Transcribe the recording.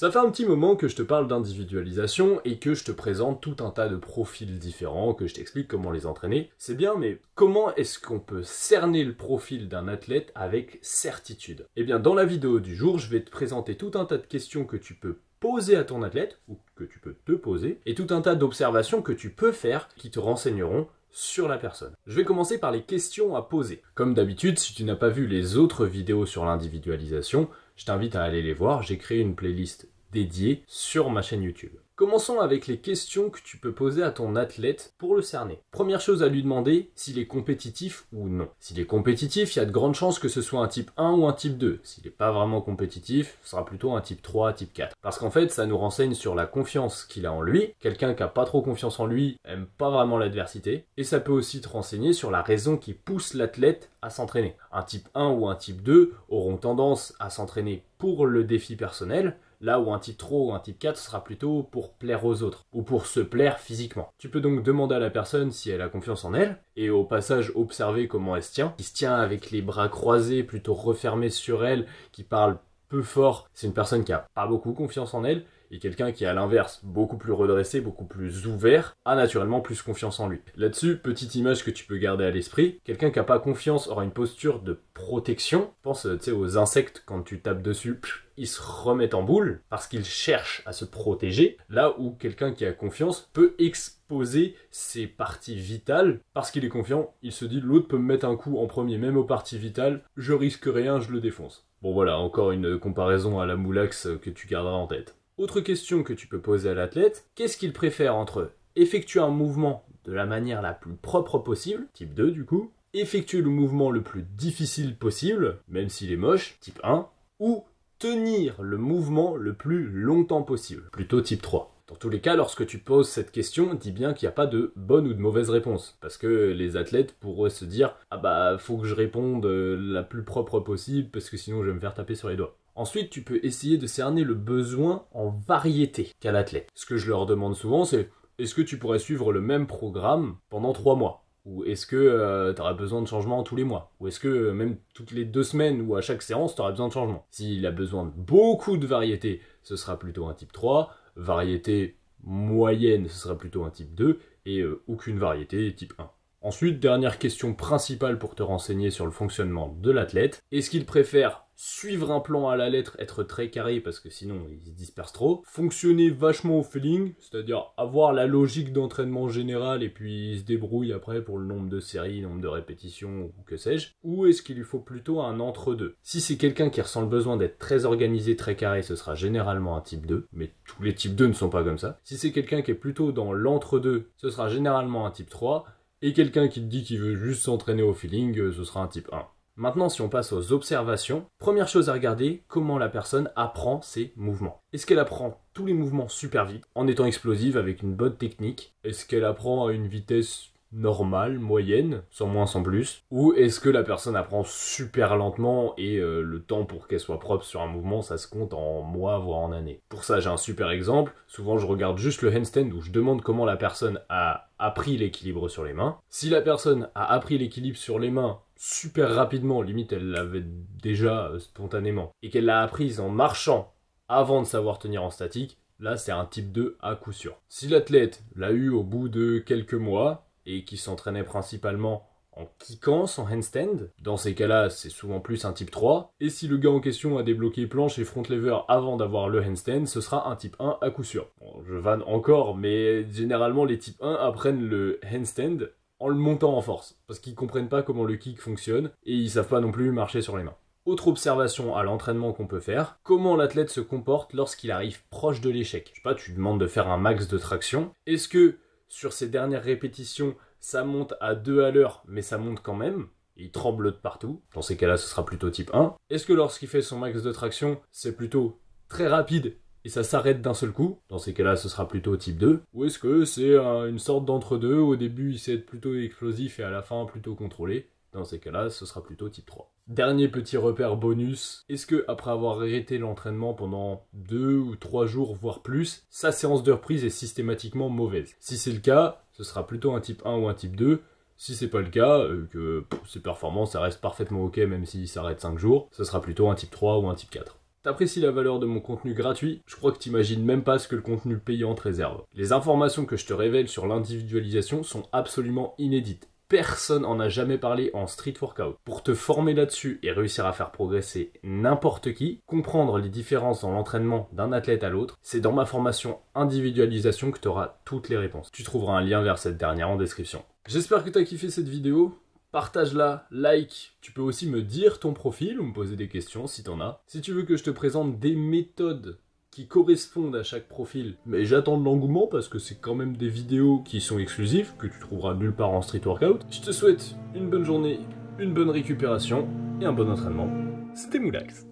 Ça fait un petit moment que je te parle d'individualisation et que je te présente tout un tas de profils différents, que je t'explique comment les entraîner. C'est bien, mais comment est-ce qu'on peut cerner le profil d'un athlète avec certitude? Eh bien, dans la vidéo du jour, je vais te présenter tout un tas de questions que tu peux poser à ton athlète, ou que tu peux te poser, et tout un tas d'observations que tu peux faire qui te renseigneront sur la personne. Je vais commencer par les questions à poser. Comme d'habitude, si tu n'as pas vu les autres vidéos sur l'individualisation, je t'invite à aller les voir, j'ai créé une playlist dédiée sur ma chaîne YouTube. Commençons avec les questions que tu peux poser à ton athlète pour le cerner. Première chose à lui demander, s'il est compétitif ou non. S'il est compétitif, il y a de grandes chances que ce soit un type 1 ou un type 2. S'il n'est pas vraiment compétitif, ce sera plutôt un type 3, type 4. Parce qu'en fait, ça nous renseigne sur la confiance qu'il a en lui. Quelqu'un qui n'a pas trop confiance en lui aime pas vraiment l'adversité. Et ça peut aussi te renseigner sur la raison qui pousse l'athlète à s'entraîner. Un type 1 ou un type 2 auront tendance à s'entraîner pour le défi personnel, là où un type 3 ou un type 4 sera plutôt pour plaire aux autres, ou pour se plaire physiquement. Tu peux donc demander à la personne si elle a confiance en elle, et au passage observer comment elle se tient. Qui se tient avec les bras croisés, plutôt refermés sur elle, qui parle peu fort, c'est une personne qui a pas beaucoup confiance en elle, et quelqu'un qui est à l'inverse, beaucoup plus redressé, beaucoup plus ouvert, a naturellement plus confiance en lui. Là-dessus, petite image que tu peux garder à l'esprit, quelqu'un qui n'a pas confiance aura une posture de protection. Pense aux insectes, quand tu tapes dessus, ils se remettent en boule parce qu'ils cherchent à se protéger, là où quelqu'un qui a confiance peut exposer ses parties vitales parce qu'il est confiant, il se dit l'autre peut me mettre un coup en premier, même aux parties vitales, je risque rien, je le défonce. Bon voilà, encore une comparaison à la moulax que tu garderas en tête. Autre question que tu peux poser à l'athlète, qu'est-ce qu'il préfère entre effectuer un mouvement de la manière la plus propre possible, type 2 du coup, effectuer le mouvement le plus difficile possible, même s'il est moche, type 1, ou tenir le mouvement le plus longtemps possible, plutôt type 3. Dans tous les cas, lorsque tu poses cette question, dis bien qu'il n'y a pas de bonne ou de mauvaise réponse. Parce que les athlètes pourraient se dire « Ah bah, faut que je réponde la plus propre possible, parce que sinon je vais me faire taper sur les doigts. » Ensuite, tu peux essayer de cerner le besoin en variété qu'a l'athlète. Ce que je leur demande souvent, c'est « Est-ce que tu pourrais suivre le même programme pendant 3 mois ?» Ou est-ce que tu auras besoin de changement tous les mois? Ou est-ce que même toutes les 2 semaines ou à chaque séance, tu auras besoin de changement? S'il a besoin de beaucoup de variété, ce sera plutôt un type 3. Variété moyenne, ce sera plutôt un type 2. Et aucune variété, type 1. Ensuite, dernière question principale pour te renseigner sur le fonctionnement de l'athlète. Est-ce qu'il préfère suivre un plan à la lettre, être très carré parce que sinon il se disperse trop, fonctionner vachement au feeling, c'est-à-dire avoir la logique d'entraînement général et puis il se débrouille après pour le nombre de séries, nombre de répétitions ou que sais-je, ou est-ce qu'il lui faut plutôt un entre-deux? Si c'est quelqu'un qui ressent le besoin d'être très organisé, très carré, ce sera généralement un type 2, mais tous les types 2 ne sont pas comme ça. Si c'est quelqu'un qui est plutôt dans l'entre-deux, ce sera généralement un type 3, et quelqu'un qui te dit qu'il veut juste s'entraîner au feeling, ce sera un type 1. Maintenant, si on passe aux observations, première chose à regarder, comment la personne apprend ses mouvements. Est-ce qu'elle apprend tous les mouvements super vite, en étant explosive avec une bonne technique? Est-ce qu'elle apprend à une vitesse normale, moyenne, sans moins, sans plus? Ou est-ce que la personne apprend super lentement et le temps pour qu'elle soit propre sur un mouvement, ça se compte en mois, voire en années? Pour ça, j'ai un super exemple. Souvent, je regarde juste le handstand où je demande comment la personne a appris l'équilibre sur les mains. Si la personne a appris l'équilibre sur les mains super rapidement, limite elle l'avait déjà spontanément, et qu'elle l'a apprise en marchant avant de savoir tenir en statique, là c'est un type 2 à coup sûr. Si l'athlète l'a eu au bout de quelques mois, et qui s'entraînait principalement en kickant son handstand, dans ces cas-là c'est souvent plus un type 3, et si le gars en question a débloqué planche et front lever avant d'avoir le handstand, ce sera un type 1 à coup sûr. Bon, je vanne encore, mais généralement les types 1 apprennent le handstand en le montant en force, parce qu'ils comprennent pas comment le kick fonctionne, et ils savent pas non plus marcher sur les mains. Autre observation à l'entraînement qu'on peut faire, comment l'athlète se comporte lorsqu'il arrive proche de l'échec. Je sais pas, tu demandes de faire un max de traction, est-ce que sur ces dernières répétitions, ça monte à 2 à l'heure, mais ça monte quand même, il tremble de partout, dans ces cas-là ce sera plutôt type 1. Est-ce que lorsqu'il fait son max de traction, c'est plutôt très rapide, et ça s'arrête d'un seul coup, dans ces cas-là ce sera plutôt type 2, ou est-ce que c'est une sorte d'entre-deux, au début il sait être plutôt explosif et à la fin plutôt contrôlé, dans ces cas-là ce sera plutôt type 3. Dernier petit repère bonus, est-ce que après avoir arrêté l'entraînement pendant 2 ou 3 jours voire plus, sa séance de reprise est systématiquement mauvaise? Si c'est le cas, ce sera plutôt un type 1 ou un type 2, si c'est pas le cas, que ses performances ça reste parfaitement ok même s'il s'arrête 5 jours, ce sera plutôt un type 3 ou un type 4. t'apprécies la valeur de mon contenu gratuit, je crois que t'imagines même pas ce que le contenu payant te réserve. Les informations que je te révèle sur l'individualisation sont absolument inédites. Personne en a jamais parlé en street workout. Pour te former là-dessus et réussir à faire progresser n'importe qui, comprendre les différences dans l'entraînement d'un athlète à l'autre, c'est dans ma formation individualisation que tu auras toutes les réponses. Tu trouveras un lien vers cette dernière en description. J'espère que tu as kiffé cette vidéo. Partage-la, like. Tu peux aussi me dire ton profil ou me poser des questions si t'en as. Si tu veux que je te présente des méthodes qui correspondent à chaque profil, mais j'attends de l'engouement parce que c'est quand même des vidéos qui sont exclusives, que tu trouveras nulle part en street workout. Je te souhaite une bonne journée, une bonne récupération et un bon entraînement. C'était Moulax.